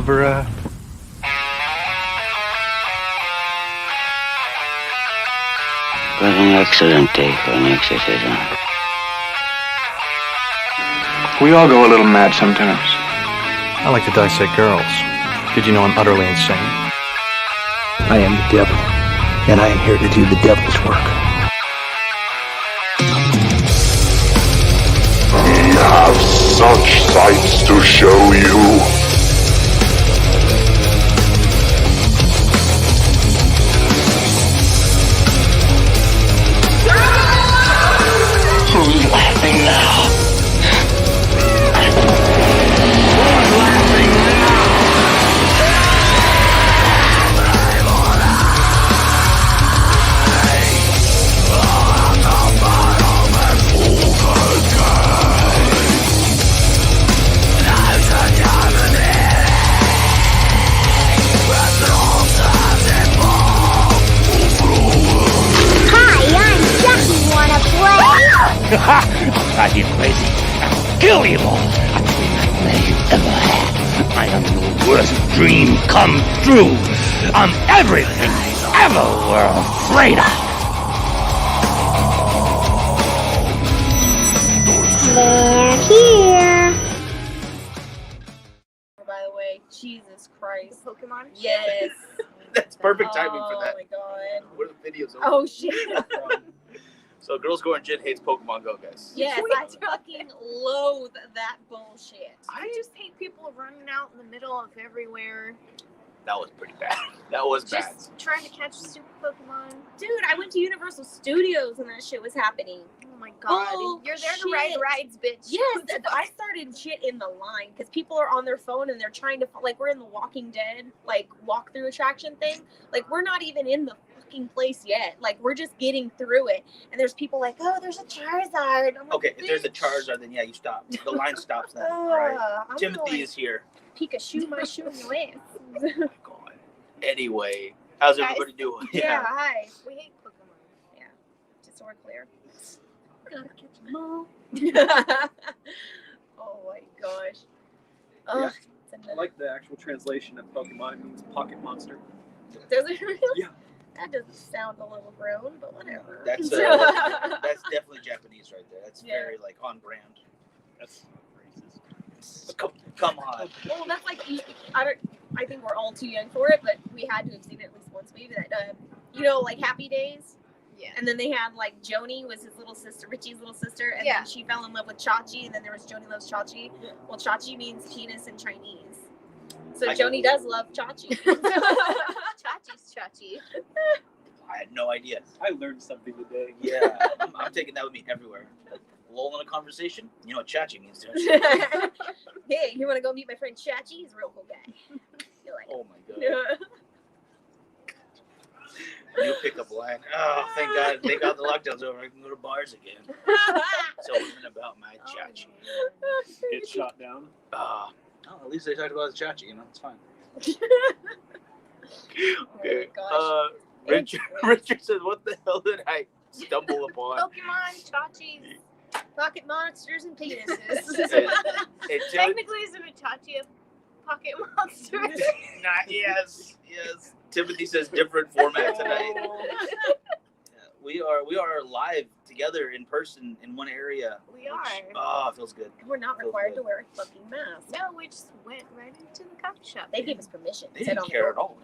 Opera. What an excellent day for an exorcism. We all go a little mad sometimes. I like to dissect girls. Did you know I'm utterly insane? I am the devil, and I am here to do the devil's work. We have such sights to show you. Who's laughing now? Drive you crazy. I'll kill you all. I'll be the nightmare you ever had. I am your worst dream come true. I'm everything you ever were afraid of. They're here. By the way, Jesus Christ. Pokemon? Yes. That's perfect timing for that. Oh my god. What are the videos over? Oh shit. So Girls Go and Jen hates Pokemon Go, guys. Yes, I fucking loathe that bullshit. I just hate people running out in the middle of everywhere. That was pretty bad. That was bad. Just trying to catch stupid Pokemon. Dude, I went to Universal Studios when that shit was happening. Oh my god. You're there to ride Bullshit. rides, bitch. Yes, I started shit in the line because people are on their phone and they're trying to, like, we're in the Walking Dead, like, walkthrough attraction thing. Like, we're not even in the fucking place yet. Like, we're just getting through it. And there's people like, oh, there's a Charizard. I'm like, Okay, if there's a bitch. Charizard, then yeah, you stop. The line stops then. All right. I'm Timothy gonna, is here. Pikachu my shoe in your ass. Oh my god. Anyway, how's Guys. everybody doing? Yeah, hi. We hate Pokemon. Yeah, just so we're clear. Gotta catch them all. Oh my gosh. Ugh, it's I another- like the actual translation of Pokemon. It means pocket monster. Does it really? Yeah. That doesn't sound a little grown, but whatever. That's that's definitely Japanese right there. That's Yeah. very like on brand. That's racist. Come on. Well, that's like I think we're all too young for it, but we had to have seen it at least once. Maybe that you know, like Happy Days. Yeah. And then they had like Joni was his little sister, Richie's little sister, and Yeah. then she fell in love with Chachi, and then there was Joni loves Chachi. Well, Chachi means penis in Chinese, so I Joni does love Chachi. Chachi's Chachi. I had no idea. I learned something today. Yeah, I'm taking that with me everywhere. Lull in a conversation. You know what Chachi means to us. Hey, you want to go meet my friend Chachi? He's a real cool guy. You like Oh my god. New pickup line. Oh, thank God. Thank God the lockdown's over. I can go to bars again. Tell women about my Chachi. Get shot down. Oh, at least they talked about the Chachi, you know, it's fine. Okay. gosh. Richard says, what the hell did I stumble upon? Pokemon, Chachi's. Pocket monsters and penises. Hey, Tim, Technically, isn't a Chachi a pocket monster? yes. Timothy says different format tonight. We are live together in person in one area. We are. Oh, it feels good. We're not required to wear a fucking mask. No, we just went right into the coffee shop. They gave us permission. They It said didn't on the care at door.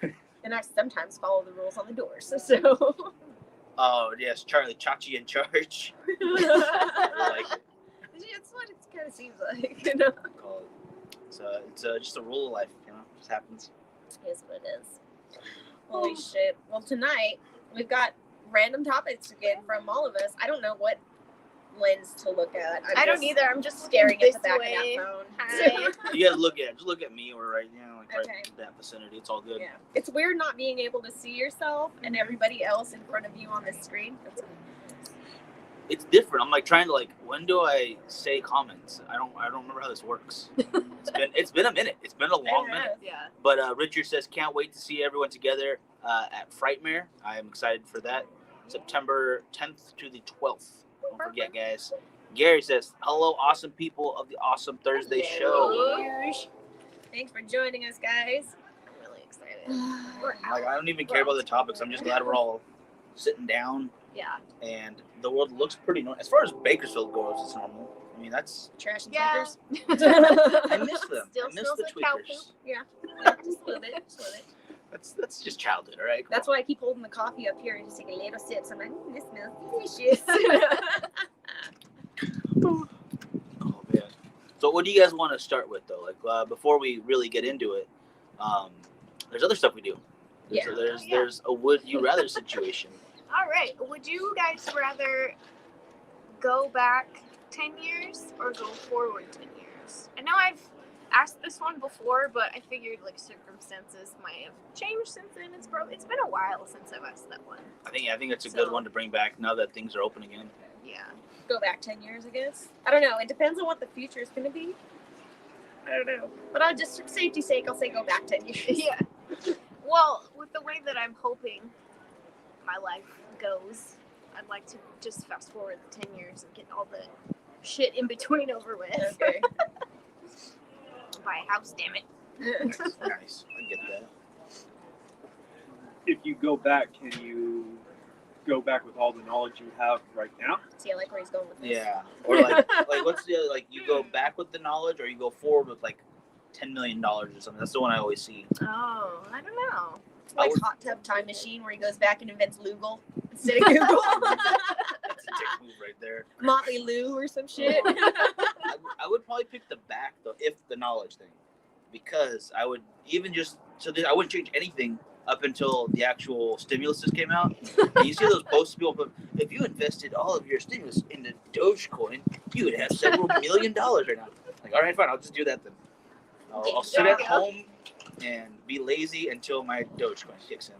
all. And I sometimes follow the rules on the doors. So. Oh yes, Charlie, Chachi in charge. I like it. It's what it kind of seems like, you know. Call it. It's just a rule of life, you know. It just happens. It is what it is. Holy shit. Well, tonight we've got random topics again from all of us. I don't know what lens to look at. I don't either. I'm just staring at the this back way. of that phone. Hi. You guys just look at me. We're right, right Okay. in that vicinity. It's all good. Yeah. It's weird not being able to see yourself and everybody else in front of you on the screen. It's different. I'm like trying to when do I say comments? I don't remember how this works. It's been a minute. It's been a long minute. Yeah. But Richard says can't wait to see everyone together at Frightmare. I am excited for that. September 10th to the 12th. Don't forget, guys. Gary says, hello, awesome people of the Awesome Thursday show. Thanks for joining us, guys. I'm really excited. Like, I don't even care about the topics. I'm just glad we're all sitting down. Yeah. And the world looks pretty normal. As far as Bakersfield goes, it's normal. I mean, that's... Trash and Yeah. takers. I miss them. Still I miss smells the like cow tweakers. Yeah. Just a little bit. Just a little bit. That's just childhood, all right? That's why I keep holding the coffee up here and just take a little sip. So I'm like, this smells delicious. Oh, man. So what do you guys want to start with, though? Like, before we really get into it, there's other stuff we do. There's a would you rather situation. All right. Would you guys rather go back 10 years or go forward 10 years? I know I've asked this one before, but I figured like circumstances might have changed since then. It's been a while since I've asked that one. I think it's a good one to bring back now that things are open again. Yeah. Go back 10 years, I guess. I don't know. It depends on what the future is going to be. I don't know. But I'll just, for safety's sake, I'll say go back 10 years. Yeah. Well, with the way that I'm hoping my life goes, I'd like to just fast forward 10 years and get all the shit in between over with. Okay. Buy a house, damn it. Nice. I get that. If you go back, can you go back with all the knowledge you have right now? See, I like where he's going with this. Yeah. Or like what's the other, like you go back with the knowledge or you go forward with like $10 million or something. That's the one I always see. Oh, I don't know. Like Hot Tub Time Machine, where he goes back and invents Lugal instead of Google. That's a dick move right there. Motley Lou or some shit. I would probably pick the back though, if the knowledge thing, because I would even just I wouldn't change anything up until the actual stimulus just came out. And you see those posts people put, if you invested all of your stimulus into Dogecoin, you would have several $1 million right now. Like, all right, fine, I'll just do that then. I'll sit at home and be lazy until my Dogecoin kicks in.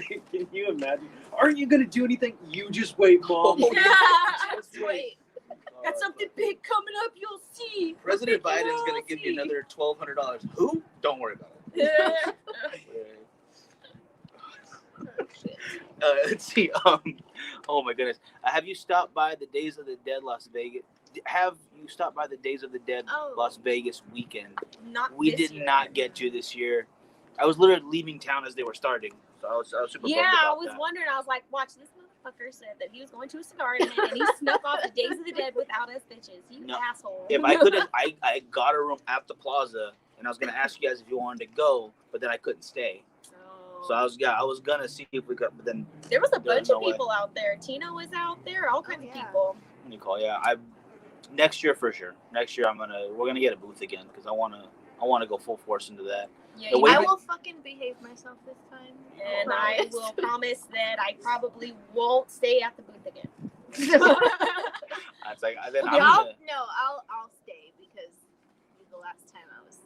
Can you imagine? Aren't you going to do anything? You just wait, Mom. Just wait. Got something big coming up, you'll see. President Biden's going to give you another $1,200. Who? Don't worry about it. Let's see. Oh my goodness. Have you stopped by the Days of the Dead Las Vegas? Have you stopped by the Days of the Dead Las Vegas weekend? We did not get to this year. I was literally leaving town as they were starting, so I was super bummed about I was that. wondering. I was like, watch, this motherfucker said that he was going to a cigar event and he snuck off the Days of the Dead without us bitches. You asshole. If I could have, I got a room at the plaza, and I was gonna ask you guys if you wanted to go, but then I couldn't stay. So I was gonna see if we could, but then there was a bunch of way. people out there. Tina was out there. All kinds of people. What do you call? Yeah, next year for sure. Next year we're gonna get a booth again because I wanna go full force into that. Yeah, I will fucking behave myself this time. And I will promise that I probably won't stay at the booth again. It's like then I'll stay because the last time I was.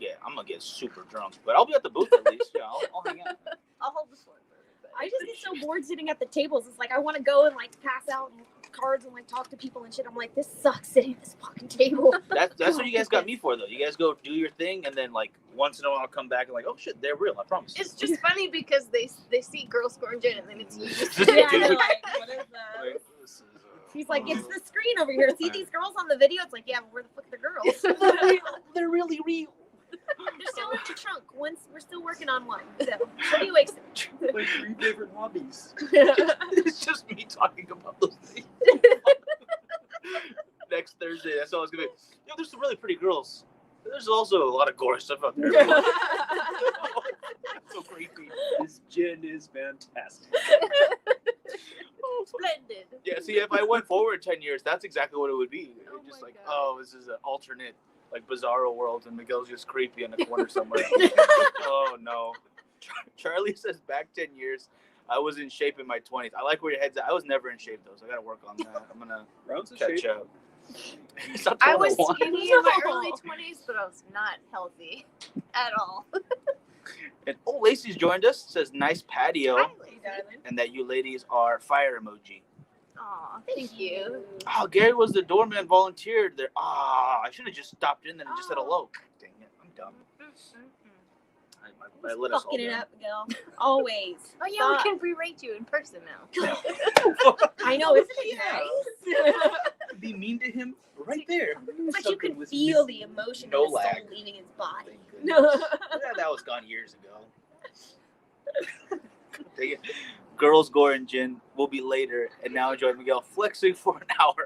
Yeah. I'm gonna get super drunk, but I'll be at the booth at least. Yeah, I'll hang out. I'll hold the sword for everybody. I just get so bored sitting at the tables. It's like I want to go and like pass out cards and like talk to people and shit. I'm like, this sucks sitting at this fucking table. That's what you guys got me for though. You guys go do your thing, and then like once in a while I'll come back and like, oh shit, they're real. I promise. It's just funny because they see girls scoring gin and then it's you. Yeah, they're like, what is that? He's like, it's the screen over here. See these girls on the video? It's like, yeah, but where the fuck are the girls? They're really real. They're still in the trunk. We're still working on one. So what do you expect? Like 3 favorite hobbies. It's just me talking about those things. Next Thursday, that's all it's gonna be. There's some really pretty girls. There's also a lot of gore stuff out there. That's so creepy. This gin is fantastic. Splendid. Yeah, see, if I went forward 10 years, that's exactly what it would be. Just like, God. oh, this is an alternate, like, Bizarro world, and Miguel's just creepy in the corner somewhere. Oh, no. Charlie says back 10 years, I was in shape in my 20s. I like where your head's at. I was never in shape, though, so I got to work on that. I'm going to catch up. I was skinny in my early 20s, but I was not healthy at all. And Lacey's joined us. Says nice patio. Hi, Lacey, darling. And that you ladies are fire emoji. Aw, thank you. Oh, Gary was the doorman, volunteered there. I should have just stopped in there and just said hello. Dang it, I'm dumb. I let us all fucking it down. up, Miguel. Always. Oh yeah, we Fuck. can berate you in person now. I know, isn't it nice? Be mean to him right there. But you can feel the emotion No of his lag. soul leaving his body. That was gone years ago. Dang it. Girls, Gore, and Jen will be later, and now enjoy Miguel flexing for an hour.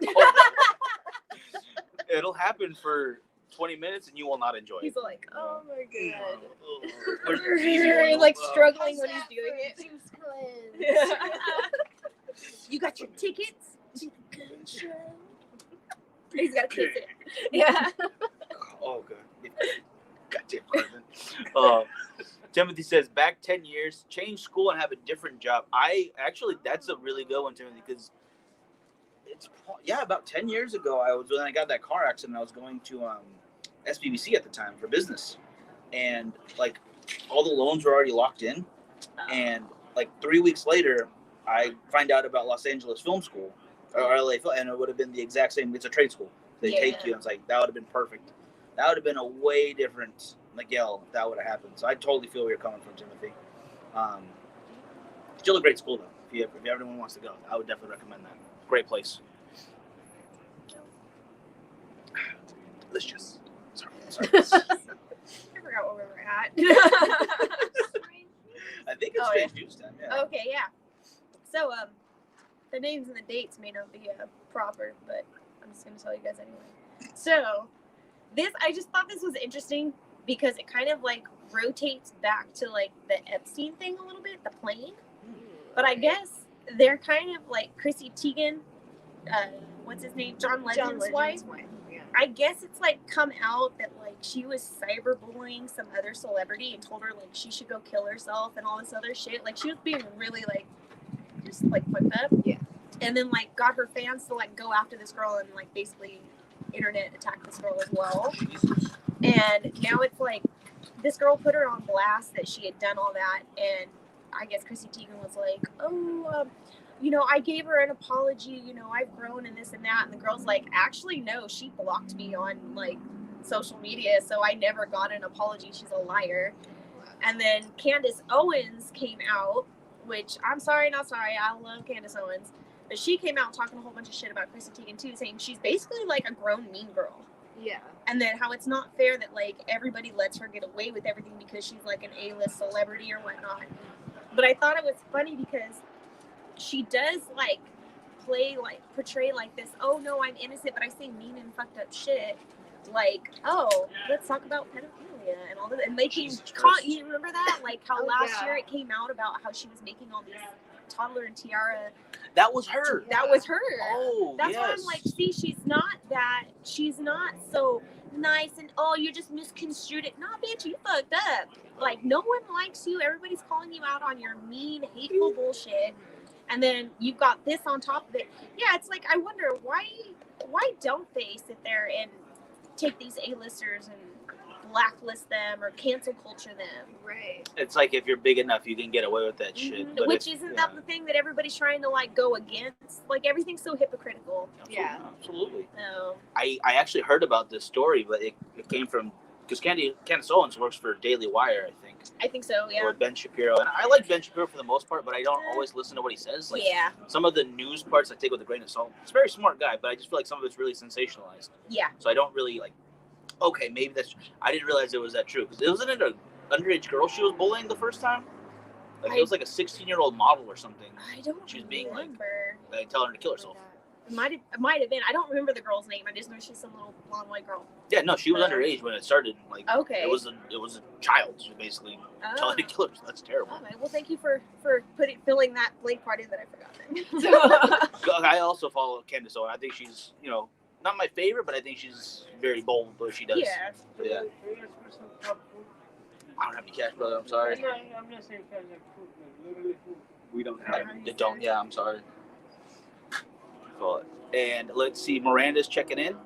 It'll happen for 20 minutes, and you will not enjoy He's it. like, oh my god. Where's the cheesy one? He's like struggling when he's doing it. Juice cleanse. You got your tickets? He's got to kiss it. Yeah. Oh, good. Goddamn Carmen. Timothy says, back 10 years, change school and have a different job. That's a really good one, Timothy, because about 10 years ago, when I got that car accident, I was going to SBBC at the time for business. And, like, all the loans were already locked in. And, like, 3 weeks later, I find out about Los Angeles Film School, or LA Film, and it would have been the exact same. It's a trade school. They take you, and it's like, that would have been perfect. That would have been a way different Miguel if that would have happened. So I totally feel where you're coming from, Timothy. Still a great school, though. If everyone wants to go, I would definitely recommend that. Great place. Delicious. Sorry. I forgot where we were at. I think it's Strange News time. Yeah. Okay, yeah. So, the names and the dates may not be proper, but I'm just going to tell you guys anyway. So, I just thought this was interesting because it kind of like rotates back to like the Epstein thing a little bit, the plane. But I guess they're kind of like Chrissy Teigen, what's his name? John Legend's wife. Yeah. I guess it's like come out that like she was cyberbullying some other celebrity and told her like she should go kill herself and all this other shit. Like she was being really like just like fucked up. Yeah. And then like got her fans to like go after this girl and like basically internet attack this girl as well. And now it's like this girl put her on blast that she had done all that, and I guess Chrissy Teigen was like, I gave her an apology, I've grown and this and that. And the girl's like, actually, no, she blocked me on like social media, so I never got an apology. She's a liar. And then Candace Owens came out, which I'm sorry, not sorry. I love Candace Owens. But she came out talking a whole bunch of shit about Chrissy Teigen too, saying she's basically like a grown mean girl. Yeah. And then how it's not fair that like everybody lets her get away with everything because she's like an A-list celebrity or whatnot. But I thought it was funny because she does like portray like this, oh no, I'm innocent, but I say mean and fucked up shit. Like, oh, let's talk about pedophilia and all that. And making, you remember that? Like how last year it came out about how she was making all these toddler and tiara. That was her. That was her. Oh, that's why I'm like, see, she's not so nice and you just misconstrued it. Nah, bitch, you fucked up. Like no one likes you. Everybody's calling you out on your mean, hateful bullshit. And then you've got this on top of it. Yeah, it's like I wonder why don't they sit there and take these A-listers and blacklist them or cancel culture them? Right. It's like if you're big enough, you can get away with that shit. But Which isn't that the thing that everybody's trying to like go against? Like everything's so hypocritical. Yeah. Absolutely. No. I actually heard about this story, but it came from because Candace Owens works for Daily Wire, I think so, yeah. Or Ben Shapiro, and I like Ben Shapiro for the most part, but I don't always listen to what he says. Like, yeah. Some of the news parts I take with a grain of salt. He's a very smart guy, but I just feel like some of it's really sensationalized. Yeah. So I don't really like. Okay, maybe that's. I didn't realize it was that true because it wasn't it an underage girl she was bullying the first time. Like it was like a 16-year-old model or something. I don't She was being remember. like telling her to kill herself. It might have been. I don't remember the girl's name. I just know she's some little blonde white girl. Yeah, no, she was underage when it started. Like, okay. It was a child. She was basically telling her to kill herself. That's terrible. Okay, well, thank you for filling that blank part in that I forgot. Then. I also follow Candace Owens. I think she's not my favorite, but I think she's very bold what she does. Yeah. Yeah. I don't have any cash, brother. I'm sorry. I'm not saying cash, like food, like literally food. We don't have They don't. Yeah, I'm sorry. And let's see, Miranda's checking in,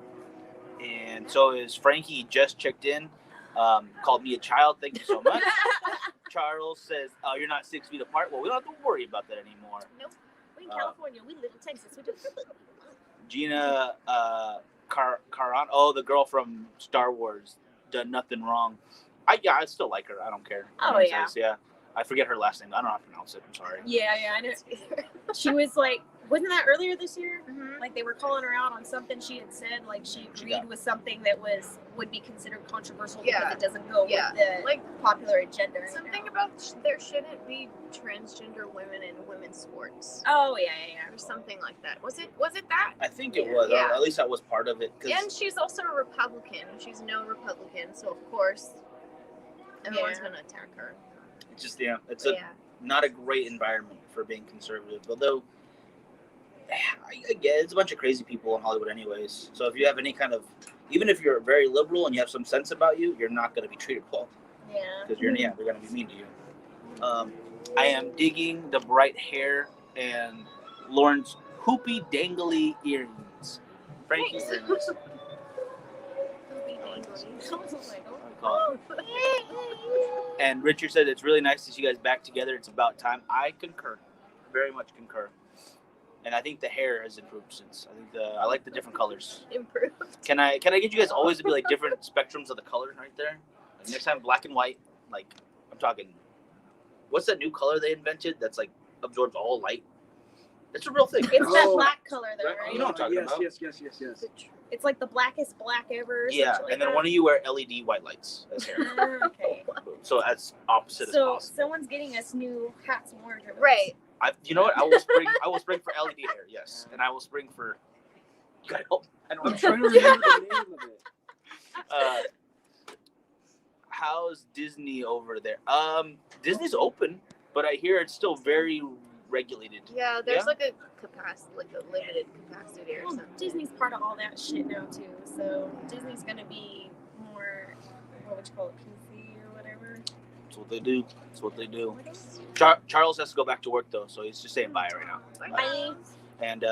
and so is Frankie. Just checked in. Called me a child. Thank you so much. Charles says, "Oh, you're not 6 feet apart." Well, we don't have to worry about that anymore. Nope. We in California. We live in Texas. We just. Gina Caran. Oh, the girl from Star Wars. Done nothing wrong. I still like her. I don't care. Oh, What it yeah. says, yeah. I forget her last name. I don't know how to pronounce it. I'm sorry. Yeah, I know. She was like, wasn't that earlier this year? Mhm. Like they were calling her out on something she had said. Like she She agreed got- with something that would be considered controversial Yeah. because it doesn't go Yeah. with the Like, popular agenda. right something now. about there shouldn't be transgender women in women's sports Oh yeah. or something like that. Was it that? I think it was. Yeah. At least that was part of it. 'cause And she's also a Republican. She's no Republican, so of course everyone's Yeah. gonna attack her. it's just it's But yeah. not a great environment for being conservative. Although I get it's a bunch of crazy people in Hollywood, anyways. So if you have any kind of, even if you're very liberal and you have some sense about you, you're not going to be treated well Yeah. because they're going to be mean to you. I am digging the bright hair and Lauren's hoopy dangly earrings. Frankie, Thanks. very nice. And Richard said it's really nice to see you guys back together. It's about time. I concur, very much concur. And I think the hair has improved since. I like the different colors. Improved. Can I get you guys always to be like different spectrums of the colors right there? Like next time, black and white. Like I'm talking. What's that new color they invented that's like absorbs all light? It's a real thing. It's that black color though, Right. right? You know what I'm talking yes, about. yes. It's like the blackest black ever. or Yeah, something like and then that. one of you wear LED white lights as hair. Okay. So as opposite as So possible. someone's getting us new hats and wardrobes. Right. You know what? I will spring for LED hair, yes, and I will spring for. You gotta help. I don't I'm know. trying to remember the name of it. How's Disney over there? Disney's open, but I hear it's still very regulated. Yeah, there's Yeah? like a capacity, like a limited capacity or Well, something. Disney's part of all that shit now too. So Disney's gonna be more, what would you call it, PC or whatever. That's what they do. That's what they do. Charles has to go back to work though, so he's just saying bye right now. Bye. And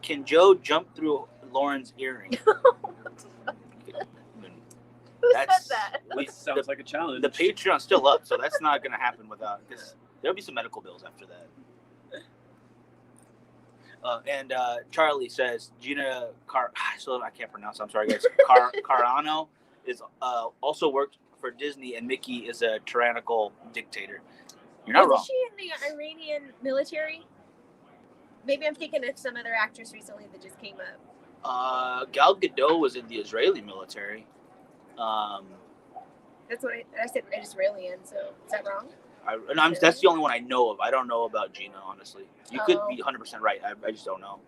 can Joe jump through Lauren's earring? Who said that? Sounds like a challenge. The Patreon's still up, so that's not gonna happen without. Because there'll be some medical bills after that. And Charlie says Gina so I can't pronounce. I'm sorry, guys. Carano is also worked for Disney, and Mickey is a tyrannical dictator. You're not wrong. Wasn't she in the Iranian military? Maybe I'm thinking of some other actress recently that just came up. Gal Gadot was in the Israeli military. That's what I said. Israeli, so is that wrong? That's the only one I know of. I don't know about Gina, honestly. You could Oh. be 100% right. I just don't know.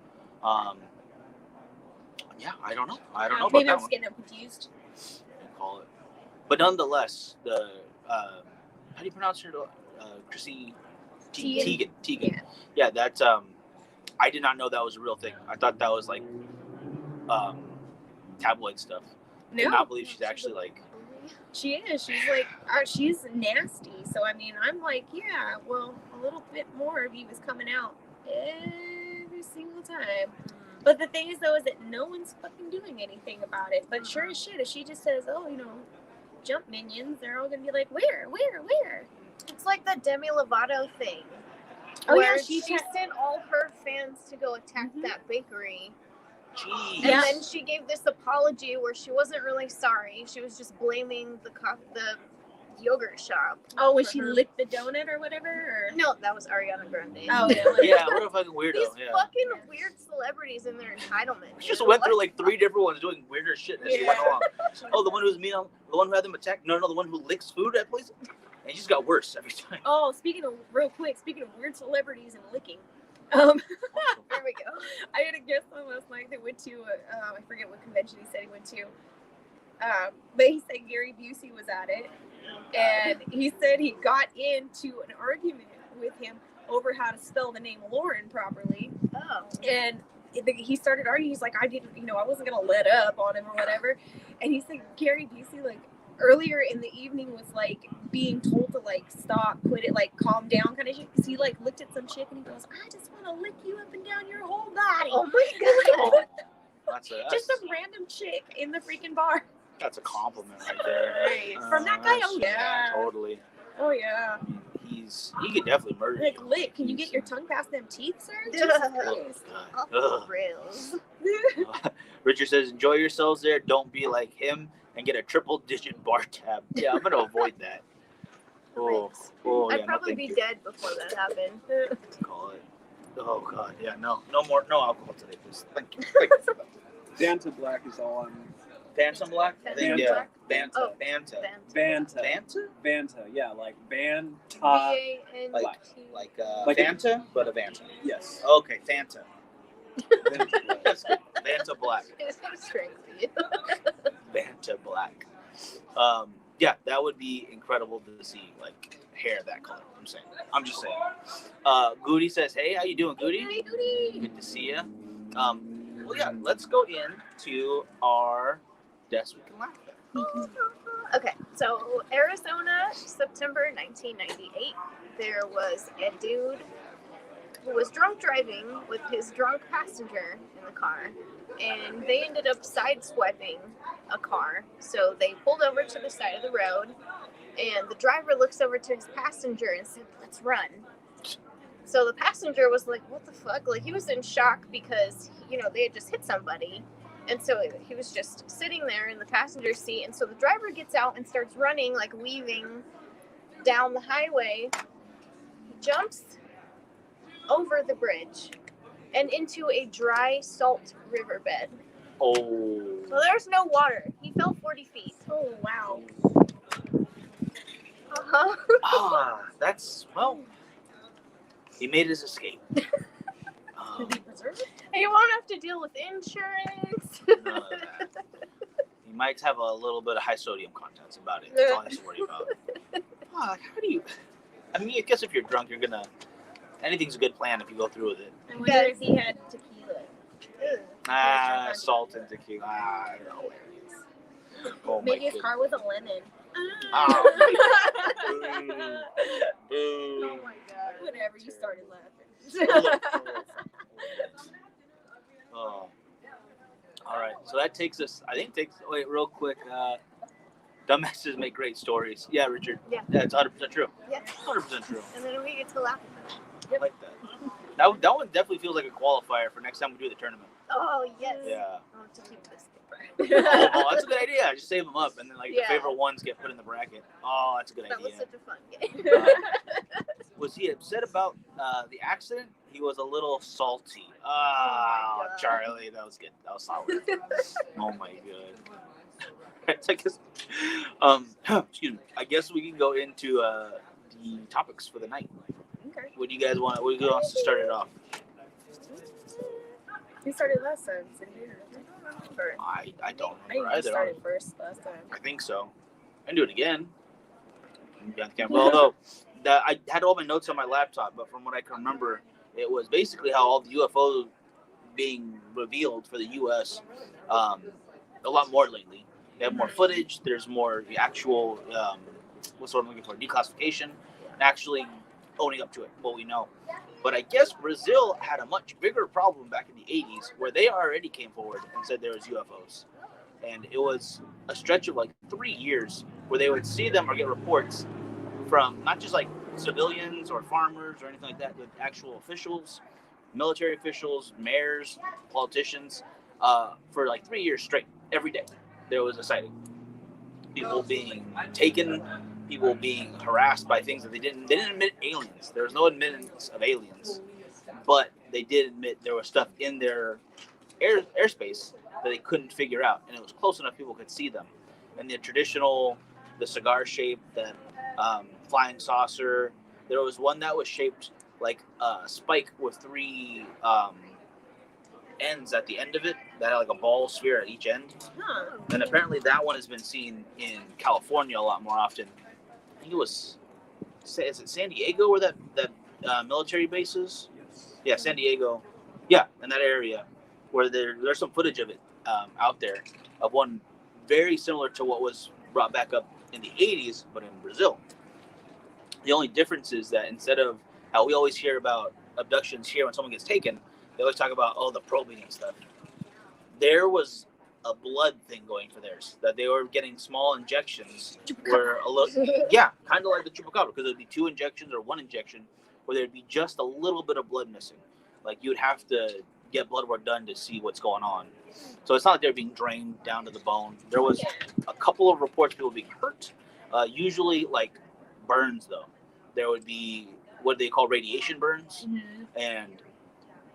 Yeah, I don't know. I don't know about Maybe that I'm one. just getting them confused. You call it. But nonetheless, the how do you pronounce her? Chrissy Teigen. Teigen. Yeah, that's I did not know that was a real thing. I thought that was like tabloid stuff. No, Did not believe she's actually like. she is. She's like, she's nasty. So I mean, I'm like, yeah. Well, a little bit more of you is coming out every single time. But the thing is, though, is that no one's fucking doing anything about it. But sure as shit, if she just says, oh, jump minions, they're all gonna be like, where? It's like the Demi Lovato thing. Oh, where yeah, she she sent all her fans to go attack that bakery. Jeez. And Yeah. then she gave this apology where she wasn't really sorry. She was just blaming the yogurt shop. Oh, when for she her- licked the donut or whatever? Or... No, that was Ariana Grande. Oh, yeah. Yeah, what a fucking weirdo. These Yeah. fucking weird celebrities and their entitlement. She just went through like 3 different ones doing weirder shit as she went Yeah. along. Oh, the one who's mean, the one who had them attacked. No, the one who licks food at places. And she just got worse every time. Oh, speaking of weird celebrities and licking. There we go. I had a guest on last night that went to, I forget what convention he said he went to. But he said Gary Busey was at it. And he said he got into an argument with him over how to spell the name Lauren properly. Oh. And he started arguing. He's like, I wasn't going to let up on him or whatever. And he said Gary Busey, like, earlier in the evening was like being told to like stop, quit it, like calm down kind of shit. Because he like looked at some chick and he goes, I just want to lick you up and down your whole body. Oh my god. That's Just some random chick in the freaking bar. That's a compliment right there. From that guy, oh That's- yeah. Totally. Oh yeah. He could definitely murder Like, you. lick, can you get your tongue past them teeth, sir? Yeah. Jesus Oh, Christ. Off Ugh. the rails. Richard says, enjoy yourselves there. Don't be like him and get a triple-digit bar tab. Yeah, I'm gonna avoid that. Oh, yeah, I'd probably be dead before that happened. Call it. Oh God, yeah, no alcohol today, please. Thank you. Fanta Black is all I'm. Fanta Black? I think, Fanta. yeah. Banta. Oh, Banta. Banta. Banta? Banta, yeah, like Banta. B-A-N-T. Like Like Fanta, but a Banta. Yes. Okay, Fanta. Banta Black. It's strange for you. Banta Black. Yeah, that would be incredible to see, like, hair that color. I'm just saying. Goody says, hey, how you doing, Goody? Hi, Goody. Good to see you. Well, yeah, let's go into our Deaths We Can Laugh At. Okay, so Arizona, September 1998, there was a dude who was drunk driving with his drunk passenger in the car, and they ended up sideswiping a car. So they pulled over to the side of the road, and the driver looks over to his passenger and said, let's run. So the passenger was like, what the fuck? Like, he was in shock because, they had just hit somebody. And so he was just sitting there in the passenger seat. And so the driver gets out and starts running, like weaving down the highway. He jumps over the bridge and into a dry salt riverbed. Oh. So there's no water. He fell 40 feet. Oh, wow. Uh-huh. Well, he made his escape. Did he preserve it? You won't have to deal with insurance. None of that. He might have a little bit of high sodium contents about it. That's all I have to worry about. How do you... I mean, I guess if you're drunk, you're gonna... Anything's a good plan if you go through with it. I wonder if he had tequila. Salt and tequila. I don't know. Oh, Maybe his car was a lemon. Oh, Oh my god. Whatever, you started laughing. Oh. All right. So that takes us, wait, real quick. Dumbasses make great stories. Yeah, Richard. Yeah. It's 100% true. Yeah. 100% true. And then we get to laugh at them. I like that. That one definitely feels like a qualifier for next time we do the tournament. Oh, yes. Yeah. I'll have to keep this paper. Oh, that's a good idea. Just save them up, and then the Yeah. favorite ones get put in the bracket. Oh, that's a good That idea. was such a fun game. Was he upset about the accident? He was a little salty. Oh my God. Charlie, that was good. That was solid. Oh my god. I guess, excuse me. I guess we can go into the topics for the night. Okay. What do you guys want? Who wants to start it off? He started last time. So I don't I remember think you either. started first last time. I think so. I can do it again. Although I had all my notes on my laptop, but from what I can remember, it was basically how all the UFOs being revealed for the U.S. A lot more lately. They have more footage. There's more actual what's what I'm looking for, declassification, and actually owning up to it. What we know. But I guess Brazil had a much bigger problem back in the 80s where they already came forward and said there was UFOs. And it was a stretch of like 3 years where they would see them or get reports from not just like civilians or farmers or anything like that, but actual officials, military officials, mayors, politicians, for like 3 years straight. Every day there was a sighting. People being taken, people being harassed by things that they didn't admit aliens. There was no admittance of aliens, but they did admit there was stuff in their airspace that they couldn't figure out, and it was close enough people could see them. And the cigar shape, the flying saucer. There was one that was shaped like a spike with 3 ends at the end of it that had like a ball sphere at each end. And apparently that one has been seen in California a lot more often. I think it was, is it San Diego where that military base is? Yeah, San Diego. Yeah, in that area where there's some footage of it out there of one very similar to what was brought back up in the 80s, but in Brazil. The only difference is that instead of how we always hear about abductions here when someone gets taken, they always talk about, the probing and stuff. There was a blood thing going for theirs, that they were getting small injections where a little, yeah, kind of like the chupacabra, because there'd be 2 injections or 1 injection where there'd be just a little bit of blood missing. Like you'd have to get blood work done to see what's going on. So it's not like they're being drained down to the bone. There was a couple of reports of people being hurt. Usually like burns though. There would be what they call radiation burns. Mm-hmm. And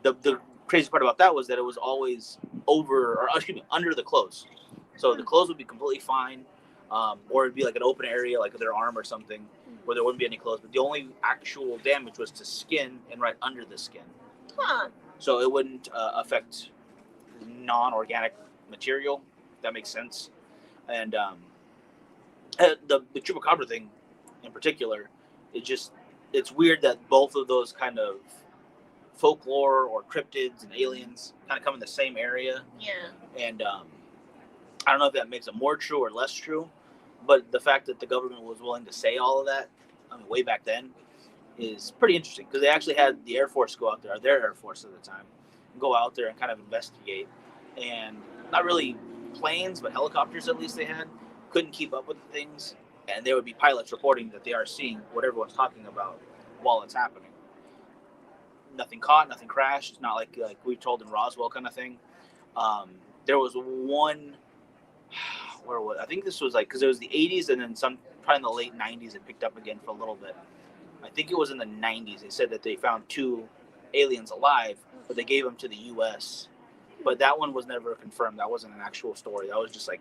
the crazy part about that was that it was always under the clothes. So the clothes would be completely fine. Or it'd be like an open area, like their arm or something, where there wouldn't be any clothes. But the only actual damage was to skin and right under the skin. Huh. So it wouldn't affect non-organic material. If that makes sense. And the chupacabra thing, in particular, it's weird that both of those kind of folklore or cryptids and aliens kind of come in the same area. Yeah. And I don't know if that makes it more true or less true, but the fact that the government was willing to say all of that, way back then, is pretty interesting because they actually had the Air Force go out there, or their Air Force at the time, go out there and kind of investigate. And not really planes, but helicopters at least they had, couldn't keep up with the things. And there would be pilots reporting that they are seeing what everyone's talking about while it's happening. Nothing caught, nothing crashed, not like we told in Roswell kind of thing. There was one, I think this was because it was the 80s and then probably in the late 90s it picked up again for a little bit. I think it was in the 90s. They said that they found 2 aliens alive, but they gave them to the U.S. But that one was never confirmed. That wasn't an actual story. That was just like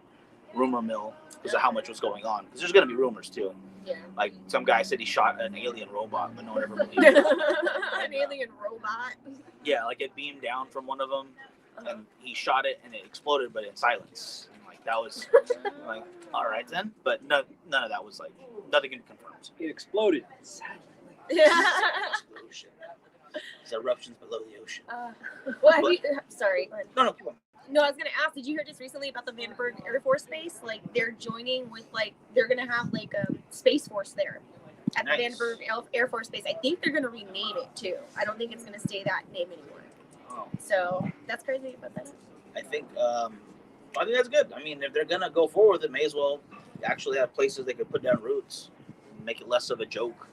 rumor mill because of how much was going on. Because there's going to be rumors too. Yeah. Like some guy said he shot an alien robot, but no one ever believed it. An alien robot. Yeah, like it beamed down from one of them, and he shot it, and it exploded, but in silence. And like that was like, all right then. But none of that was like nothing confirmed. It exploded. Explosion. It's eruptions below the ocean. Sorry. Go ahead. No, keep on. No, I was gonna ask. Did you hear just recently about the Vandenberg Air Force Base? Like they're joining with they're gonna have Space Force there at the Vandenberg Air Force Base. I think they're gonna rename it too. I don't think it's gonna stay that name anymore. Oh. So that's crazy about that. I think that's good. I mean, if they're gonna go forward with it, may as well actually have places they could put down roots, and make it less of a joke.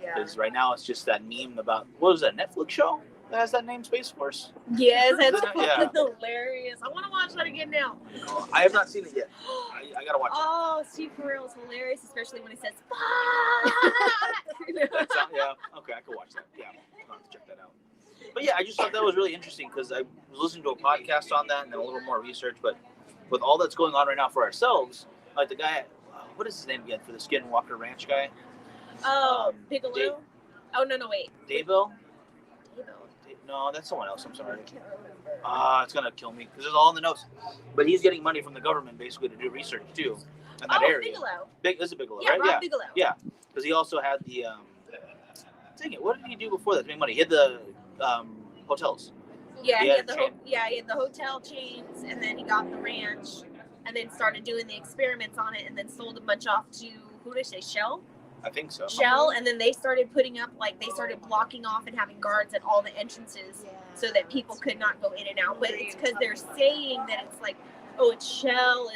Yeah. Because right now it's just that meme about what was that Netflix show that has that name, Space Force. Yes, that's Yeah. hilarious. I want to watch that again now. I have not seen it yet. I gotta watch it. Oh, Steve Carell is hilarious, especially when he says "fuck." Yeah, okay, I could watch that. Yeah, I'll have to check that out. But yeah, I just thought that was really interesting because I was listening to a podcast on that and then a little more research. But with all that's going on right now for ourselves, like the guy, what is his name again for the Skinwalker Ranch guy? Oh, Bigelow. No, wait. Daybell? No, that's someone else. I'm sorry. It's gonna kill me because it's all in the notes. But he's getting money from the government basically to do research too in that area. Bigelow. Is it Bigelow? Yeah, right? Rob Bigelow. Yeah, because he also had the. Dang it! What did he do before that to make money? He had the hotels. Yeah, he had the chain. he had the hotel chains, and then he got the ranch, and then started doing the experiments on it, and then sold a bunch off to who did I say? Shell. I think so. Shell, and then they started putting up they started blocking off and having guards at all the entrances so that people could not go in and out. But it's because they're saying that it's it's Shell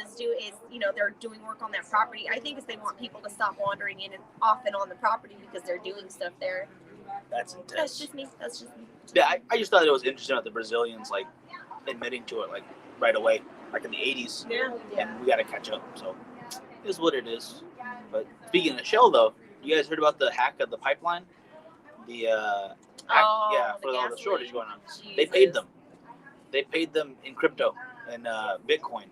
they're doing work on that property. I think it's they want people to stop wandering in and off and on the property because they're doing stuff there. That's intense. That's just me. Yeah, I just thought it was interesting that the Brazilians admitting to it right away, in the 80s. Yeah. And we got to catch up. So it is what it is. But speaking of Shell, though, you guys heard about the hack of the pipeline? The for all the shortage going on. Jesus. They paid them. They paid them in crypto and Bitcoin,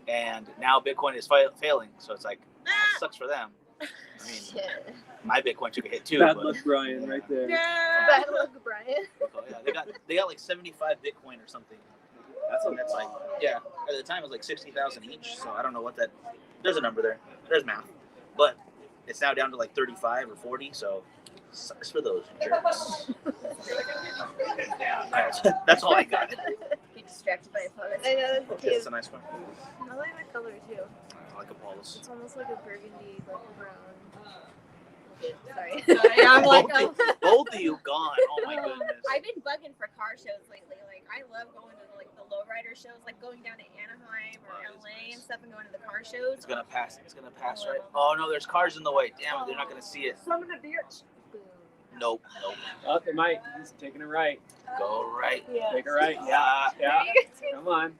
and now Bitcoin is failing. So it's that sucks for them. I mean, my Bitcoin took a hit too. Bad luck, Brian, right there. Yeah. Bad luck, Brian. Yeah, they got 75 Bitcoin or something. That's at the time it was 60,000 each. So I don't know what that. There's a number there. There's math, but it's now down to 35 or 40. So sucks for those jerks. That's all I got. Get distracted by a photo. I know, that's cute. That's a nice one. I like that color too. I like Apollos. It's almost like a burgundy, brown. Sorry. I'm both of you gone. Oh my goodness. I've been bugging for car shows lately. I love going to the lowrider shows, going down to Anaheim or LA and stuff and going to the car shows. It's gonna pass, right? Oh no, there's cars in the way. Damn it, they're not gonna see it. Some of the bitch. Nope. Oh, they might. He's taking it right. Go right. Yeah. Take it right. Yeah. Come on.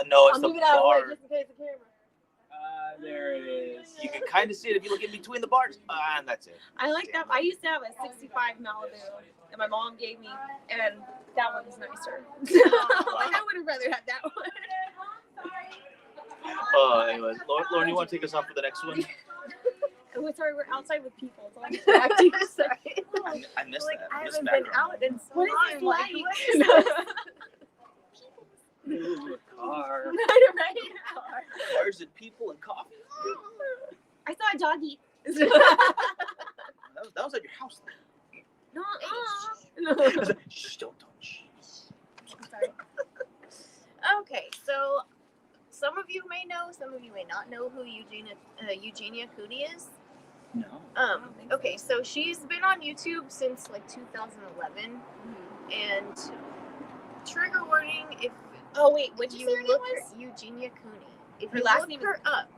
No, it's I'll the move it out of the way bar. just in case the camera. There it is. You can kind of see it if you look in between the bars. And that's it. I like that. I used to have a 65 Malibu that my mom gave me, and that one was nicer. Like, I would have rather had that one. Anyways, Lauren, you want to take us off for the next one? Oh, sorry, we're outside with people. So I'm distracted. Sorry. I missed Like, that. I missed haven't been background. out in so What long. is it Like, like? what is this? Ooh, a car. Right? Cars and people and coffee. I saw a doggy. That was at your house. Nuh-uh. Shh, don't touch. Sorry. Okay, so some of you may know, some of you may not know who Eugenia Cooney is. No. Okay, so she's been on YouTube since like 2011, and trigger warning if Oh wait, what'd you you say her name look was? Eugenia Cooney. If Her you last look name her up,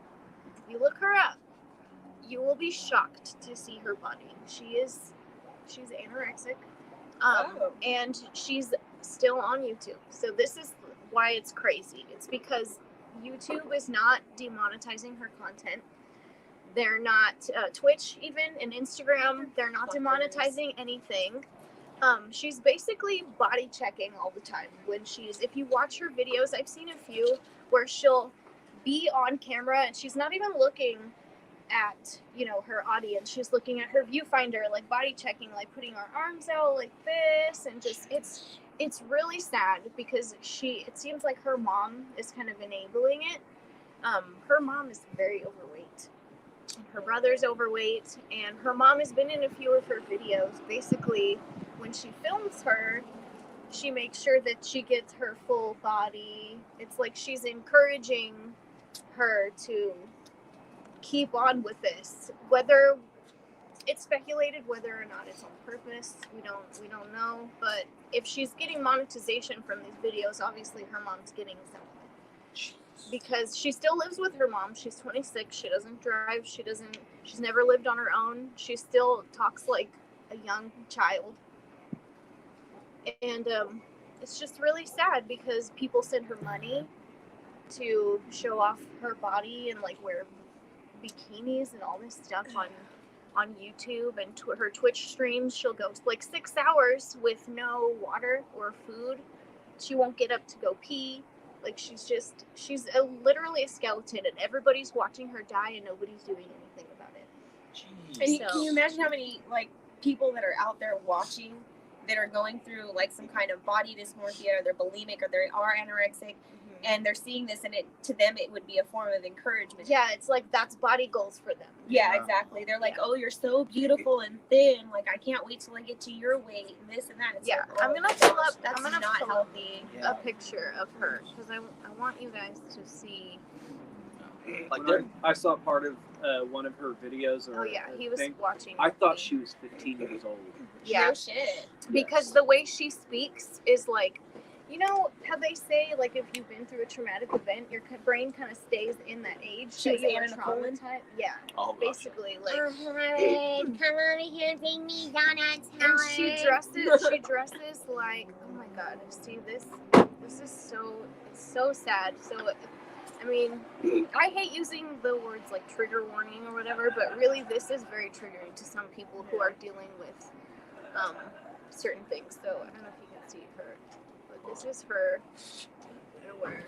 you will be shocked to see her body. She's anorexic, and she's still on YouTube. So this is why it's crazy. It's because YouTube is not demonetizing her content. They're not Twitch even and Instagram. They're not demonetizing anything. She's basically body checking all the time. If you watch her videos, I've seen a few where she'll be on camera and she's not even looking at, her audience. She's looking at her viewfinder, like body checking, like putting her arms out like this, and just it's really sad because it seems like her mom is kind of enabling it. Her mom is very overweight. Her brother's overweight, and her mom has been in a few of her videos. Basically, when she films her, she makes sure that she gets her full body. It's like she's encouraging her to keep on with this. Whether it's speculated whether or not it's on purpose, we don't know. But if she's getting monetization from these videos, obviously her mom's getting something. Because she still lives with her mom. She's 26. She doesn't drive. She's never lived on her own. She still talks like a young child. And it's just really sad because people send her money to show off her body and like wear bikinis and all this stuff on YouTube and her Twitch streams. She'll go like 6 hours with no water or food. She won't get up to go pee. Like she's literally a skeleton, and everybody's watching her die, and nobody's doing anything about it. And can you imagine how many like people that are out there watching that are going through like some kind of body dysmorphia, or they're bulimic, or they are anorexic, and they're seeing this, and to them it would be a form of encouragement. Yeah, it's like that's body goals for them. Yeah, exactly. They're like, oh, you're so beautiful and thin. Like, I can't wait till I get to your weight and this and that. It's like, I'm gonna pull up. That's I'm gonna not pull healthy. a picture of her because I want you guys to see. Like I saw part of one of her videos. Or He was watching. I thought she was 15 years old. Yeah, No shit. because the way she speaks is like, how they say like if you've been through a traumatic event, your brain kind of stays in that age. She was Anna Nicole? Yeah, Oh, gosh. basically like. Come over here and bring me donuts, And she dresses like, oh my god, see this is so sad. So I mean, I hate using the words like trigger warning or whatever, but really this is very triggering to some people who are dealing with certain things. So I don't know if you can see her, but this is her. Where?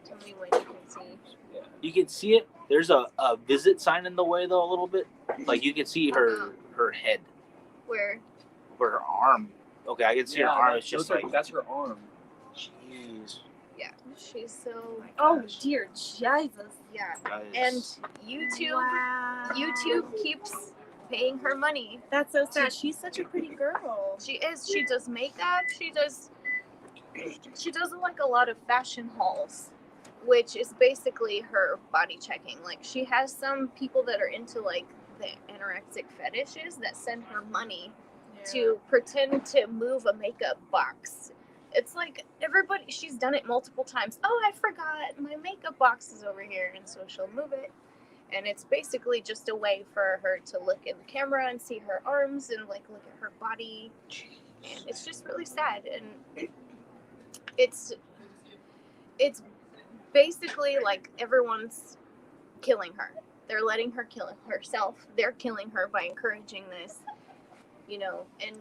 Tell me when you can see. You can see it. There's a visit sign in the way though a little bit. Like you can see her head. Where? Or her arm. Okay, I can see her arm. It's just like that's her arm. Jeez. Yeah, she's so. Oh dear Jesus. Yeah, Guys. and YouTube keeps paying her money. That's so sad. She's such a pretty girl. She is. She does makeup. She does like a lot of fashion hauls, which is basically her body checking. Like she has some people that are into like the anorexic fetishes that send her money to pretend to move a makeup box. It's like she's done it multiple times. Oh, I forgot my makeup box is over here, and so she'll move it. And it's basically just a way for her to look in the camera and see her arms and like look at her body. And it's just really sad. And it's basically like everyone's killing her. They're letting her kill herself. They're killing her by encouraging this, you know, and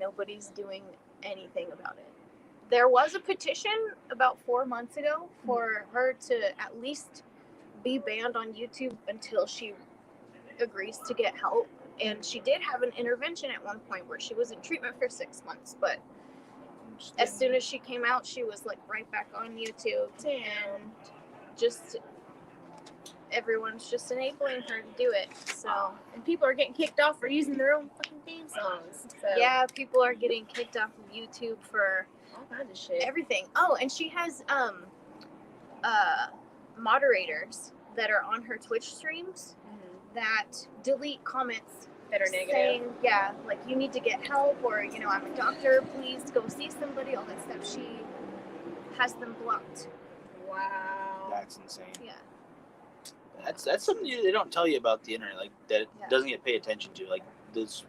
nobody's doing anything about it. There was a petition about 4 months ago for her to at least be banned on YouTube until she agrees to get help. And she did have an intervention at one point where she was in treatment for 6 months, but as soon as she came out, she was like right back on YouTube. And just everyone's just enabling her to do it. So, and people are getting kicked off for using their own fucking theme songs. So. Yeah, people are getting kicked off of YouTube for all kinds of shit. Everything. Oh, and she has moderators that are on her Twitch streams that delete comments that are negative. Saying, yeah, like you need to get help, or you know, I'm a doctor, please go see somebody, all that stuff. She has them blocked. Wow. That's insane. Yeah. That's something they don't tell you about the internet, like that doesn't get paid attention to, like this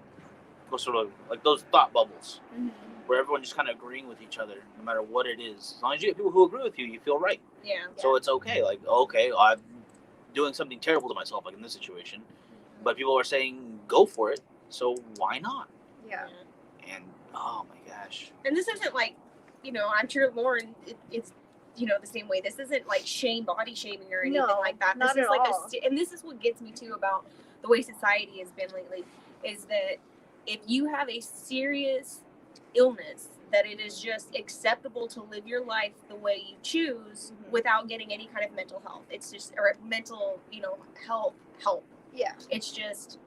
sort of like those thought bubbles where everyone's just kind of agreeing with each other, no matter what it is. As long as you get people who agree with you, you feel right. Yeah. So it's okay. Like, okay, I'm doing something terrible to myself, like in this situation, but people are saying go for it. So why not? Yeah. And oh my gosh. And this isn't like, you know, I'm sure Lauren, it's you know, the same way. This isn't like body shaming or anything like that. This not is at like all. and this is what gets me too about the way society has been lately, is that if you have a serious illness, that it is just acceptable to live your life the way you choose without getting any kind of mental health. It's just, or mental, you know, health help. Yeah. It's just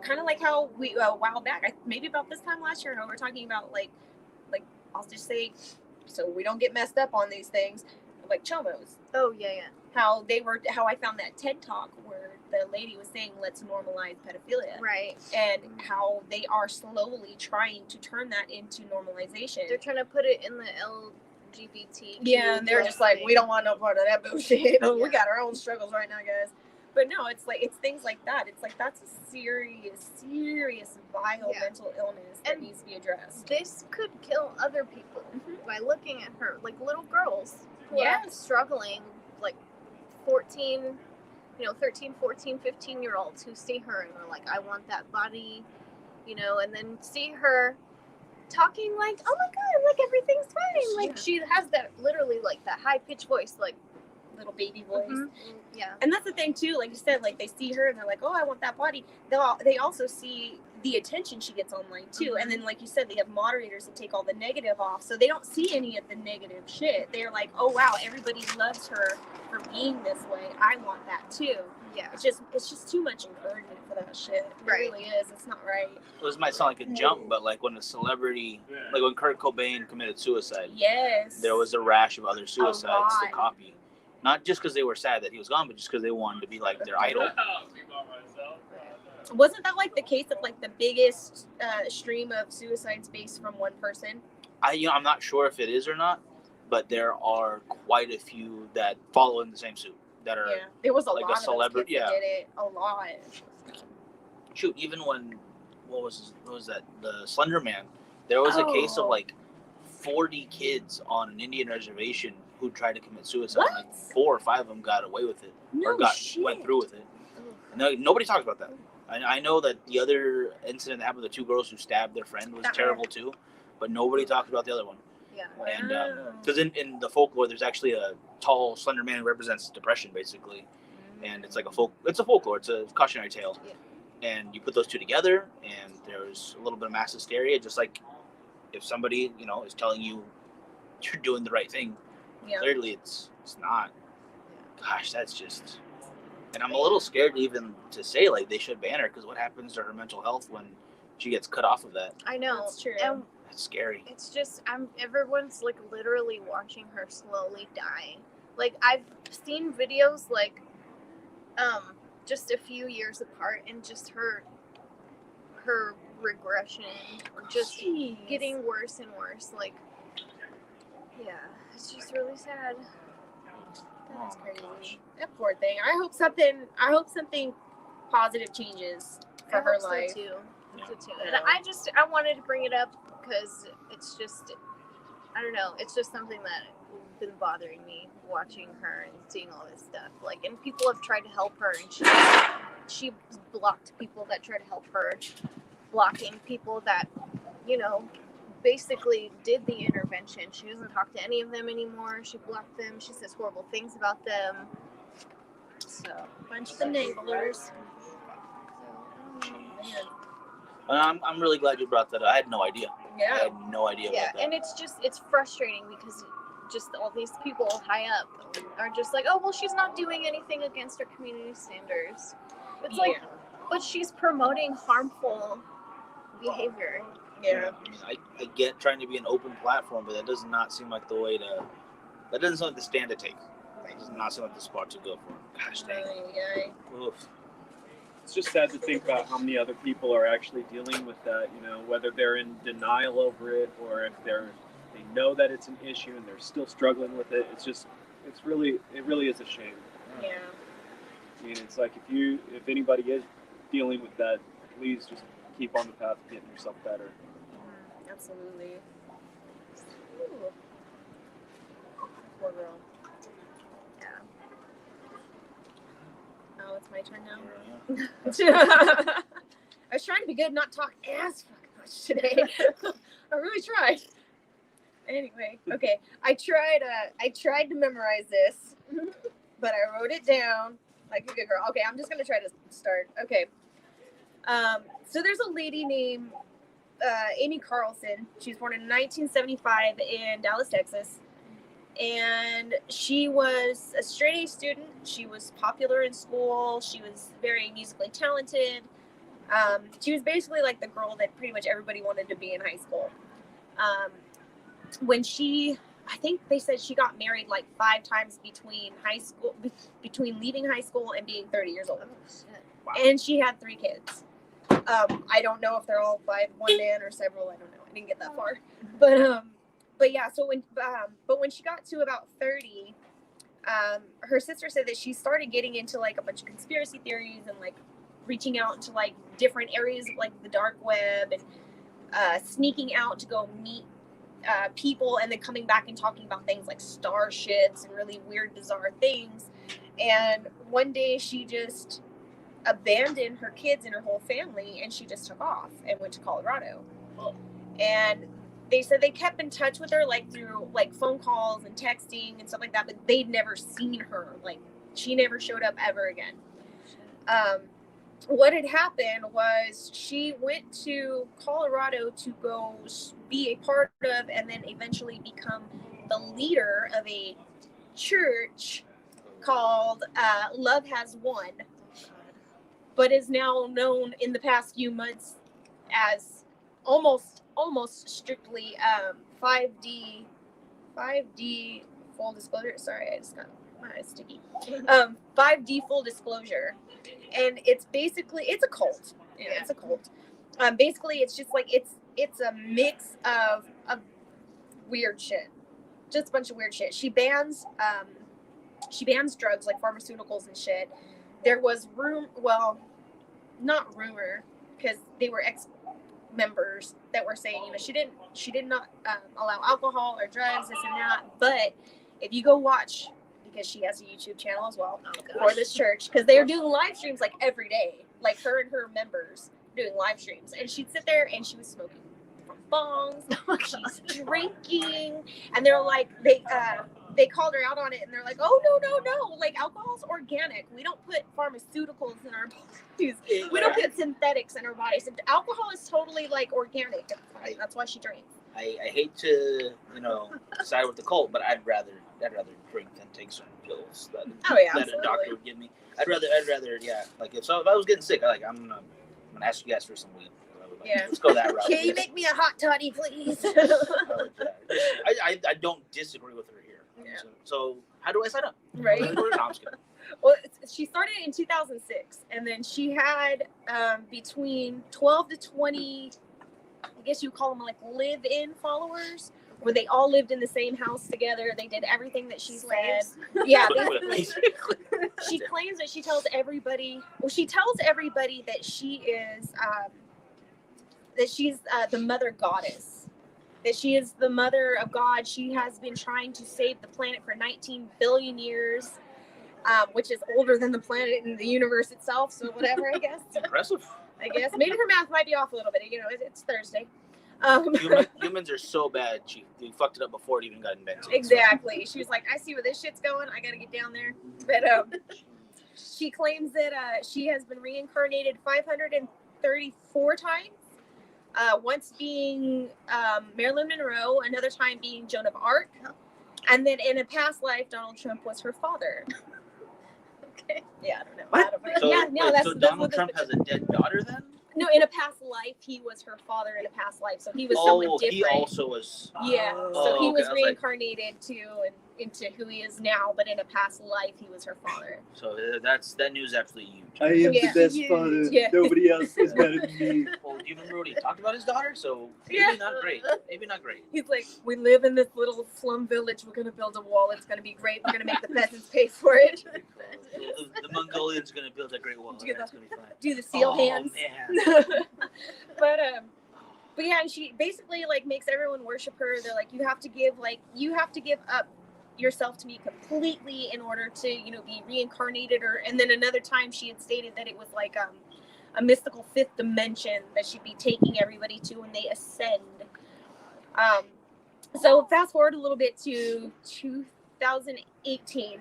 kind of like how we, a while back, maybe about this time last year, how we were talking about like, I'll just say, so we don't get messed up on these things, like chomos. Oh, yeah. How I found that TED Talk where the lady was saying, let's normalize pedophilia. Right. And how they are slowly trying to turn that into normalization. They're trying to put it in the LGBT. Yeah, and they're just like, we don't want no part of that bullshit. We got our own struggles right now, guys. But no, it's like, it's things like that. It's like, that's a serious, vile mental illness that needs to be addressed. This could kill other people by looking at her, like little girls who are struggling, like 13, 14, 15-year-olds who see her and are like, I want that body, you know, and then see her talking like, oh my God, like everything's fine. Like she has that literally like that high-pitched voice, like little baby voice. Yeah. And that's the thing too, like you said, like they see her and they're like, oh, I want that body. They also see the attention she gets online too. And then like you said, they have moderators that take all the negative off, so they don't see any of the negative shit. They're like, oh wow, everybody loves her for being this way, I want that too. Yeah. It's just too much encouragement for that shit. It really is. It's not right. This might sound like a jump, but like when a celebrity, like when Kurt Cobain committed suicide, there was a rash of other suicides to copy. Not just because they were sad that he was gone, but just because they wanted to be like their idol. Wasn't that like the case of like the biggest stream of suicides based from one person? I'm not sure if it is or not, but there are quite a few that follow in the same suit that are there was a like lot a celebrity. Of those kids that did it a lot. Shoot, even when what was that, the Slender Man, there was a case of like 40 kids on an Indian reservation who tried to commit suicide. What? Like 4 or 5 of them got away with it, went through with it. No, nobody talks about that. I know that the other incident that happened with the 2 girls who stabbed their friend was terrible too, but nobody talks about the other one. Yeah. And because in the folklore, there's actually a tall, slender man who represents depression, basically, and it's like it's a folklore, it's a cautionary tale. Yeah. And you put those 2 together, and there's a little bit of mass hysteria, just like if somebody is telling you you're doing the right thing. Clearly it's not. Gosh, that's just, and I'm a little scared even to say like they should ban her, because what happens to her mental health when she gets cut off of that? I know. That's true. And that's scary. it's just everyone's like literally watching her slowly die. Like I've seen videos like just a few years apart, and just her regression, just getting worse and worse. Like, yeah, it's just really sad. That's Oh, crazy. gosh. That poor thing. I hope something positive changes for her life. So too. Yeah. So too. And I wanted to bring it up because it's just, I don't know, it's just something that has been bothering me watching her and seeing all this stuff. Like, and people have tried to help her, and she blocked people that tried to help her, blocking people that, you know, basically did the intervention. She doesn't talk to any of them anymore. She blocked them. She says horrible things about them. So, Bunch of enablers. I'm really glad you brought that up. I had no idea. I Yeah. had no idea yeah, about that. and it's frustrating because just all these people high up are just like, oh, well, she's not doing anything against our community standards. It's like, but she's promoting harmful behavior. Yeah. I mean, I get trying to be an open platform, but that does not seem like the way to. That doesn't seem like the stand to take. That does not seem like the spot to go for. Gosh dang. Oof. It's just sad to think about how many other people are actually dealing with that, you know, whether they're in denial over it or if they know that it's an issue and they're still struggling with it. It really is a shame. Yeah. I mean, it's like if anybody is dealing with that, please just keep on the path of getting yourself better. Absolutely. Ooh. Poor girl. Yeah. Oh, it's my turn now. I was trying to be good, not talk ass fucking much today. I really tried. Anyway, okay. I tried to memorize this, but I wrote it down like a good girl. Okay, I'm just gonna try to start. Okay. So there's a lady named Amy Carlson. She was born in 1975 in Dallas, Texas. And she was a straight A student. She was popular in school. She was very musically talented. She was basically like the girl that pretty much everybody wanted to be in high school. I think they said she got married like 5 times between leaving high school and being 30 years old. Wow. And she had 3 kids. I don't know if they're all 5, one man or several. I don't know. I didn't get that far. But yeah, so when she got to about 30, her sister said that she started getting into like a bunch of conspiracy theories and like reaching out into like different areas of like the dark web and sneaking out to go meet people and then coming back and talking about things like starships and really weird, bizarre things. And one day she just abandoned her kids and her whole family and she just took off and went to Colorado. And they said they kept in touch with her like through like phone calls and texting and stuff like that, but they'd never seen her. Like she never showed up ever again. What had happened was she went to Colorado to go be a part of and then eventually become the leader of a church called Love Has Won, but is now known in the past few months as almost strictly 5D full disclosure. Sorry, I just got my eyes sticky. 5D full disclosure, and it's a cult. Yeah, it's a cult. Basically, it's just like it's a mix of weird shit, just a bunch of weird shit. She bans drugs like pharmaceuticals and shit. There was not rumor, because they were ex-members that were saying, you know, she did not allow alcohol or drugs, this and that. But if you go watch, because she has a YouTube channel as well for this church, because they are doing live streams like every day, like her and her members doing live streams, and she'd sit there and she was smoking bongs, she's drinking, and they're like, they called her out on it, and they're like, oh, no, like, alcohol's organic. We don't put pharmaceuticals in our bodies. We don't put synthetics in our bodies. Alcohol is totally, like, organic. That's why she drinks. I hate to, side with the cult, but I'd rather drink than take certain pills that a doctor would give me. I'd rather, yeah. Like, if I was getting sick, I'm gonna ask you guys for some weed. Yeah. Let's go that route. Can you make me a hot toddy, please? I don't disagree with her here. Yeah. So how do I sign up? Right. No, I'm just kidding. Well, she started in 2006, and then she had between 12 to 20, I guess you call them like live-in followers, where they all lived in the same house together. They did everything that she Slaves. said. Yeah, Basically. she claims that she tells everybody. Well, she tells everybody that she is that she's the mother goddess. That she is the mother of God. She has been trying to save the planet for 19 billion years, which is older than the planet and the universe itself. So whatever, I guess. Impressive. I guess maybe her math might be off a little bit. You know, it's Thursday. Humans are so bad. They fucked it up before it even got invented. Exactly. She was like, I see where this shit's going. I gotta get down there. But she claims that she has been reincarnated 534 times. Once being Marilyn Monroe, another time being Joan of Arc, and then in a past life, Donald Trump was her father. Okay. Yeah, I don't know. What? So Donald Trump has a dead daughter then? No, in a past life, he was her father in a past life, so he was someone different. He also was. Yeah, so he was okay. reincarnated into who he is now, but in a past life, he was her father. So that news is absolutely huge. I am the best father. Yeah. Nobody else is better than me. Well, do you remember what he talked about his daughter? So maybe not great. Maybe not great. He's like, we live in this little slum village. We're gonna build a wall. It's gonna be great. We're gonna make the peasants pay for it. The Mongolians gonna build a great wall. That's gonna be fun. Do the seal hands. Man. But yeah, and she basically like makes everyone worship her. They're like, you have to give up yourself to me completely in order to, you know, be reincarnated. And then another time she had stated that it was like a mystical fifth dimension that she'd be taking everybody to when they ascend. So fast forward a little bit to 2018.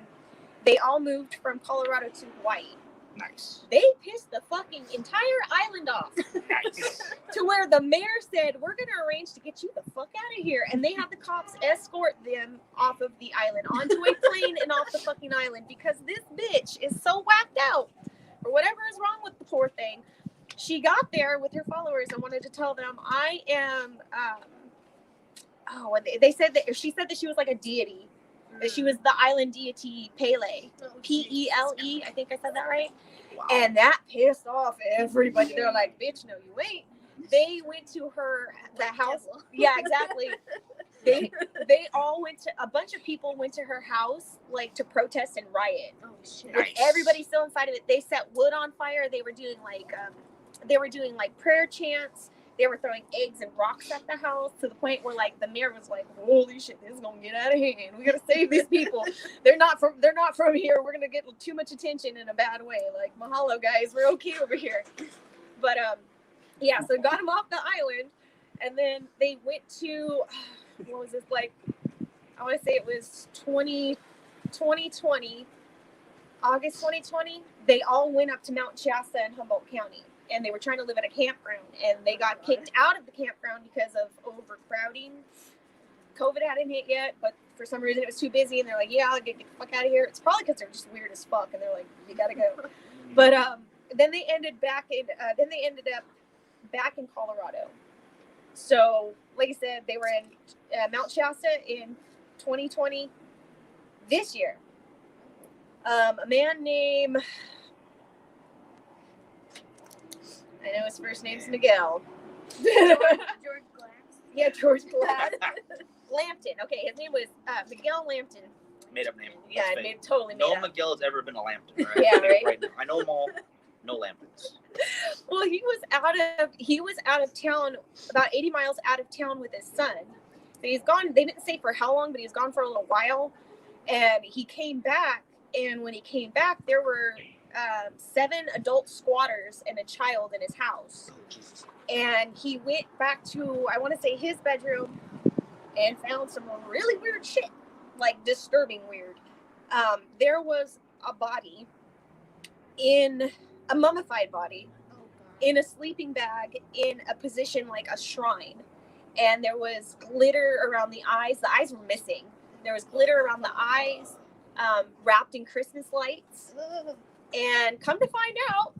They all moved from Colorado to Hawaii. Nice. They pissed the fucking entire island off. Nice. To where the mayor said, we're going to arrange to get you the fuck out of here. And they had the cops escort them off of the island, onto a plane and off the fucking island, because this bitch is so whacked out, or whatever is wrong with the poor thing. She got there with her followers and wanted to tell them, I am, they said that, she said that she was like a deity. That she was the island deity Pele. P-E-L-E, I think I said that right. Wow. And that pissed off everybody. They're like, bitch, no, you ain't. They went to the house. Yeah, exactly. They all went to, a bunch of people went to her house, like, to protest and riot. Oh, shit. With everybody still inside of it. They set wood on fire. They were doing, like, prayer chants. They were throwing eggs and rocks at the house, to the point where, like, the mayor was like, holy shit, this is gonna get out of hand. We gotta save these people. They're not from here. We're gonna get too much attention in a bad way. Like, mahalo, guys, we're okay over here. But yeah, so got them off the island, and then they went to, what was this, like, I want to say it was 2020, August 2020. They all went up to Mount Shasta in Humboldt County. And they were trying to live at a campground, and they got kicked out of the campground because of overcrowding. COVID hadn't hit yet, but for some reason it was too busy, and they're like, yeah, I'll get the fuck out of here. It's probably because they're just weird as fuck, and they're like, you gotta go. But then they ended up back in Colorado. So, like I said, they were in Mount Shasta in 2020. This year, a man named, I know his first name's Miguel. George Glass. Yeah, George Glass. Lampton. Okay, his name was Miguel Lampton. Made up name. Yeah, totally made up. No Miguel has ever been a Lampton, right? Yeah, right. Now. I know them all. No Lamptons. Well, he was out of town, about 80 miles out of town with his son. So he's gone. They didn't say for how long, but he was gone for a little while. And he came back. And when he came back, there were 7 adult squatters and a child in his house. And he went back to, I want to say, his bedroom and found some really weird shit, like disturbing weird. There was a body, in a mummified body, in a sleeping bag, in a position like a shrine. And there was glitter around the eyes. The eyes were missing. There was glitter around the eyes, wrapped in Christmas lights. And come to find out,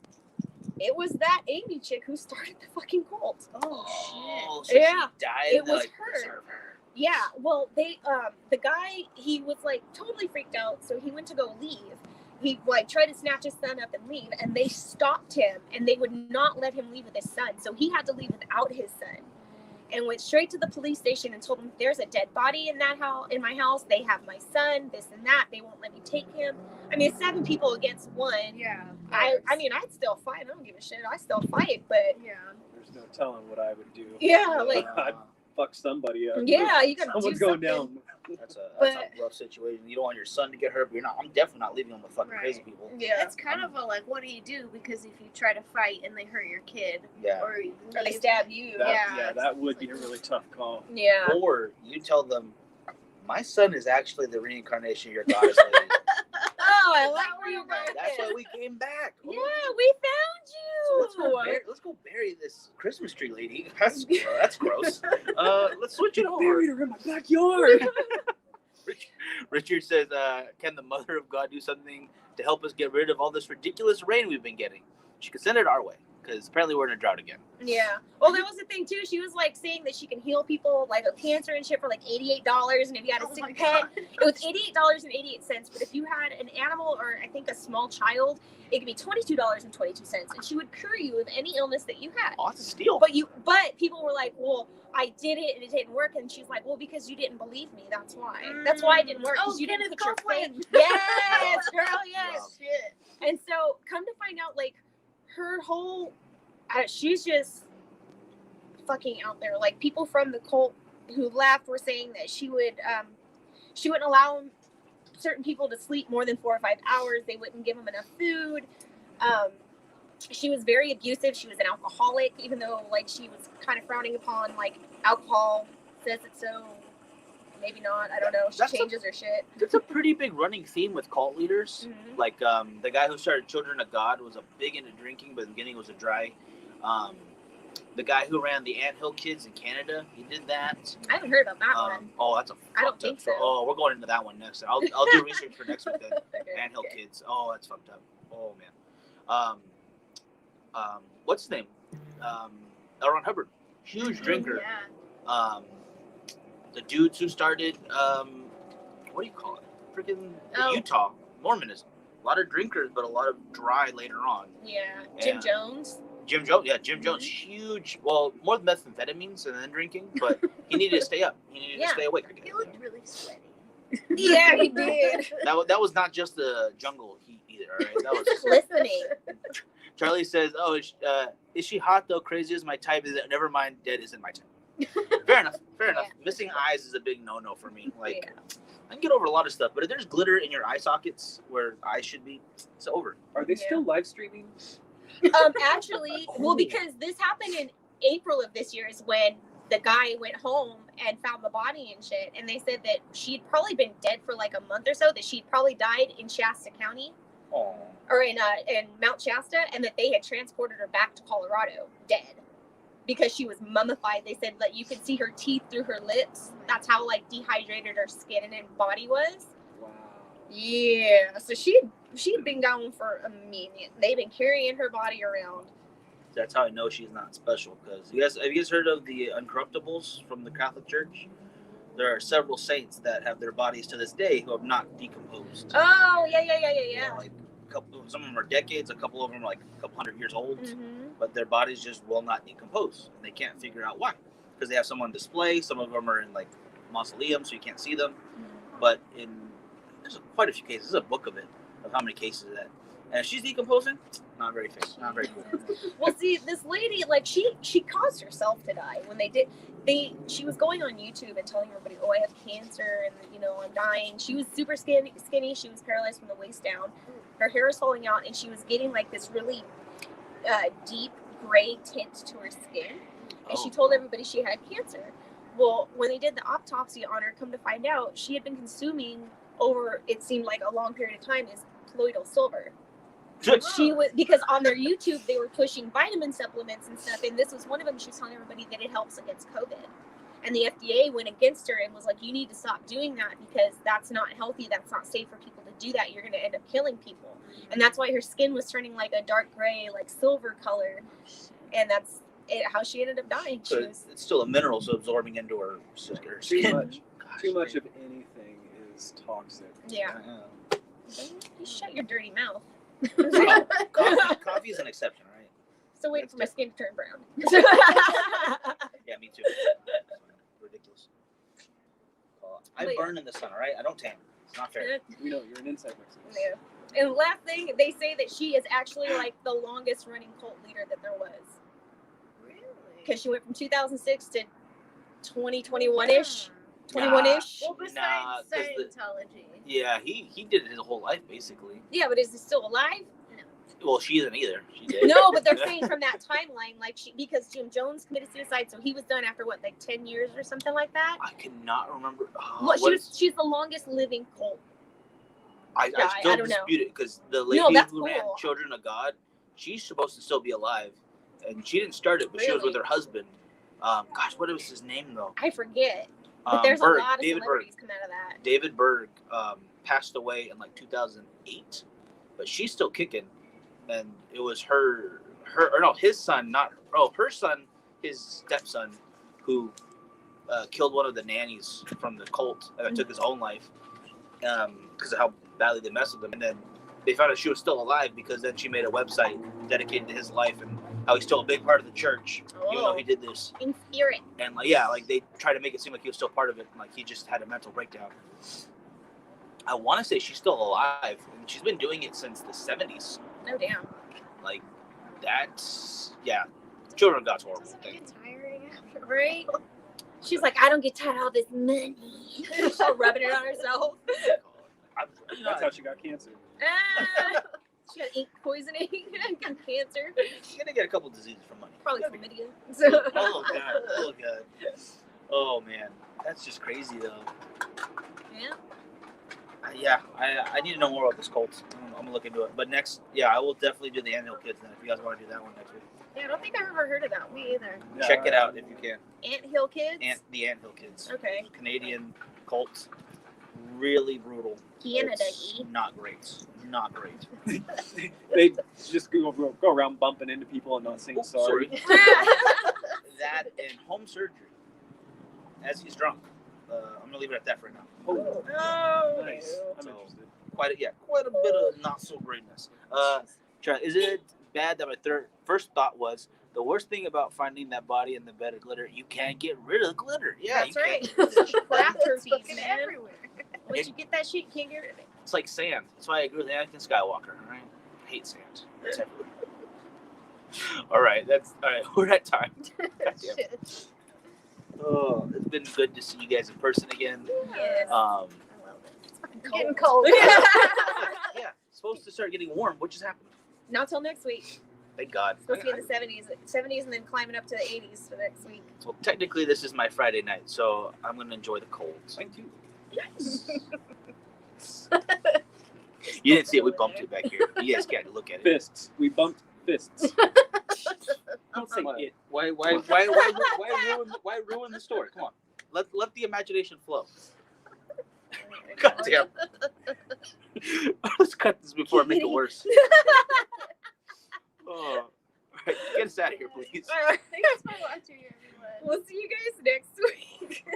it was that Amy chick who started the fucking cult. Oh, shit. So yeah. She died. It was like, her. Yeah. Well, they, the guy, he was like totally freaked out. So he went to go leave. He like tried to snatch his son up and leave, and they stopped him, and they would not let him leave with his son. So he had to leave without his son. and went straight to the police station and told them, there's a dead body in that house, in my house. They have my son, this and that. They won't let me take him. I mean, 7 people against 1. Yeah. I mean, I'd still fight. I don't give a shit. I still fight, but Yeah. There's no telling what I would do. yeah, like, I'd fuck somebody up. yeah, you gotta Someone's do going something. down. That's But- a rough situation. You don't want your son to get hurt, but you're not. I'm definitely not leaving him with fucking Right. crazy people. Yeah. It's kind of a like, what do you do? Because if you try to fight and they hurt your kid, Yeah. or Or they stab you. That would be a really tough call. Yeah. Or you tell them, my son is actually the reincarnation of your goddess lady. Oh, I like where you're going with That's this. why we came back. Yeah, we found So you. let's go bury this Christmas tree lady. That's gross. Let's switch it over. Buried her in my backyard. Richard says, can the Mother of God do something to help us get rid of all this ridiculous rain we've been getting? She could send it our way, because apparently we're in a drought again. Yeah. Well, that was the thing too. She was like saying that she can heal people like with cancer and shit for like $88, and if you had a sick pet, it was $88.88. But if you had an animal or I think a small child, it could be $22.22, and she would cure you of any illness that you had. Oh, that's a steal. But people were like, well, I did it and it didn't work, and she's like, well, because you didn't believe me. That's why. That's why it didn't work. 'Cause you didn't put your faith. Yes, girl. Yes. Shit. And so, come to find out, like, her whole, she's just fucking out there. Like, people from the cult who left were saying that she wouldn't allow certain people to sleep more than 4 or 5 hours. They wouldn't give them enough food. She was very abusive. She was an alcoholic, even though, like, she was kind of frowning upon, like, alcohol says it so. Maybe not. I don't know. She changes her shit. That's a pretty big running theme with cult leaders. Mhm. Like the guy who started Children of God was a big into drinking, but in the beginning was a dry. The guy who ran the Anthill Kids in Canada, he did that. I haven't heard about that one. Oh, that's a. I don't fucked think up so. Oh, we're going into that one next. I'll do research for next week then. Okay, Anthill okay. Kids. Oh, that's fucked up. Oh man. What's his name? L. Ron Hubbard, huge drinker. Yeah. The dudes who started what do you call it? Freaking Utah Mormonism. A lot of drinkers, but a lot of dry later on. Yeah. Jim And- Jones. Jim Jones, huge. Well, more methamphetamines and then drinking, but he needed to stay up. He needed to stay awake. I guess. He looked really sweaty. Yeah, he did. That was not just the jungle heat either. All right, that was. Listening. Charlie says, "Oh, is she hot though? Crazy is my type. Is it? Never mind, dead isn't my type." Fair enough. Fair enough. Missing eyes is a big no-no for me. Like, I can get over a lot of stuff, but if there's glitter in your eye sockets where eyes should be, it's over. Are they still live streaming? Actually, well, because this happened in April of this year is when the guy went home and found the body and shit, and they said that she'd probably been dead for like a month or so, that she'd probably died in Shasta County Oh. or in Mount Shasta, and that they had transported her back to Colorado dead because she was mummified. They said that you could see her teeth through her lips. That's how like dehydrated her skin and body was. Wow. Yeah, so she'd been gone for a minute. They've been carrying her body around. That's how I know she's not special. Because have you guys heard of the Uncorruptibles from the Catholic Church? There are several saints that have their bodies to this day who have not decomposed. Oh, yeah. You know, like some of them are decades, a couple of them are like a couple hundred years old, Mm-hmm. but their bodies just will not decompose. And they can't figure out why. Because they have some on display. Some of them are in like mausoleums, so you can't see them. But there's quite a few cases. There's a book of it, of how many cases of that. And if she's decomposing, not very famous, not very cool. Well, see, this lady, like, she caused herself to die when she was going on YouTube and telling everybody, oh, I have cancer and, you know, I'm dying. She was super skinny. She was paralyzed from the waist down. Her hair was falling out, and she was getting, like, this really deep gray tint to her skin. And she told everybody she had cancer. Well, when they did the autopsy on her, come to find out, she had been consuming over, it seemed like a long period of time, is colloidal silver. She was, because on their YouTube they were pushing vitamin supplements and stuff, and this was one of them. She was telling everybody that it helps against COVID, and the FDA went against her and was like, you need to stop doing that because that's not healthy, that's not safe for people to do that, you're going to end up killing people. And that's why her skin was turning like a dark gray, like silver color, and that's how she ended up dying. So it's still a mineral, so absorbing into her skin. Too much of anything is toxic. Yeah. You shut your dirty mouth. Coffee is an exception, right? Still waiting for my skin to turn brown. Yeah, me too. Ridiculous. I burn in the sun, all right? I don't tan. It's not fair. We know you're an inside Mexican. Yeah. And last thing, they say that she is actually like the longest running cult leader that there was. Really? Because she went from 2006 to 2021-ish. 21-ish. Well, besides Nah, 'cause the- Scientology. Yeah, he did it his whole life, basically. Yeah, but is he still alive? Well, she isn't either. She did. No, but they're saying from that timeline, like because Jim Jones committed suicide, so he was done after what, like 10 years or something like that. I cannot remember. Well, she's the longest living cult. I Yeah, still I don't know. dispute it because the lady that's who ran cool. Children of God, she's supposed to still be alive, and she didn't start it, but she was Really? with her husband. Gosh, what was his name though? I forget. But there's Berg, a lot of David celebrities come out of that. David Berg passed away in like 2008, but she's still kicking, and it was his son, her son, his stepson, who killed one of the nannies from the cult and took his own life because of how badly they messed with him. And then they found out she was still alive because then she made a website dedicated to his life and how he's still a big part of the church, even though he did this. In spirit. And like they tried to make it seem like he was still part of it, and like he just had a mental breakdown. I want to say she's still alive, and she's been doing it since the 70s. No damn. Like that's Children of God's horrible Doesn't it thing. get tiring after? Right? She's like, I don't get tired of all this money. She's rubbing it on herself. That's how she got cancer. Ah, she got ink poisoning, got cancer. She's gonna get a couple diseases from money. Probably chlamydia. Oh god. Oh man, that's just crazy though. Yeah. I need to know more about this cult. I'm gonna look into it. But next, I will definitely do the Anthill Kids then. If you guys want to do that one next week, Yeah, I don't think I've ever heard of that one. Me either. check it out if you can. Anthill Kids? The Anthill Kids. Okay. Canadian cult, really brutal. Canada. It's not great. Not great. They just go around bumping into people and not saying sorry. That and home surgery. As he's drunk. I'm gonna leave it at that for now. Oh, Nice. I'm So, interested. quite a bit of not so greatness. Is it bad that my first thought was the worst thing about finding that body in the bed of glitter? You can't get rid of the glitter. Yeah, That's you right. can't. Crap herpes, Fucking man. everywhere. Once you get that shit, you can't get rid of it. It's like sand. That's why I agree with Anakin Skywalker. Right? I hate sand. It's everywhere. All right, we're at time. Shit. Oh, it's been good to see you guys in person again. Yes. I love it. It's fucking It's cold. getting cold. Yeah, it's supposed to start getting warm, which is happening. Not till next week. Thank God. It's supposed to be in the 70s and then climbing up to the 80s for next week. Well, technically, this is my Friday night, so I'm going to enjoy the cold. Mine too. You didn't see it. We bumped it back here. You guys can't look at it. Fists. We bumped fists. Don't say it. Why ruin the story? Come on. Let the imagination flow. God damn. Let's cut this before I make it worse. Oh. All right, get us out of here, please. All right. Thanks for watching, everyone. We'll see you guys next week.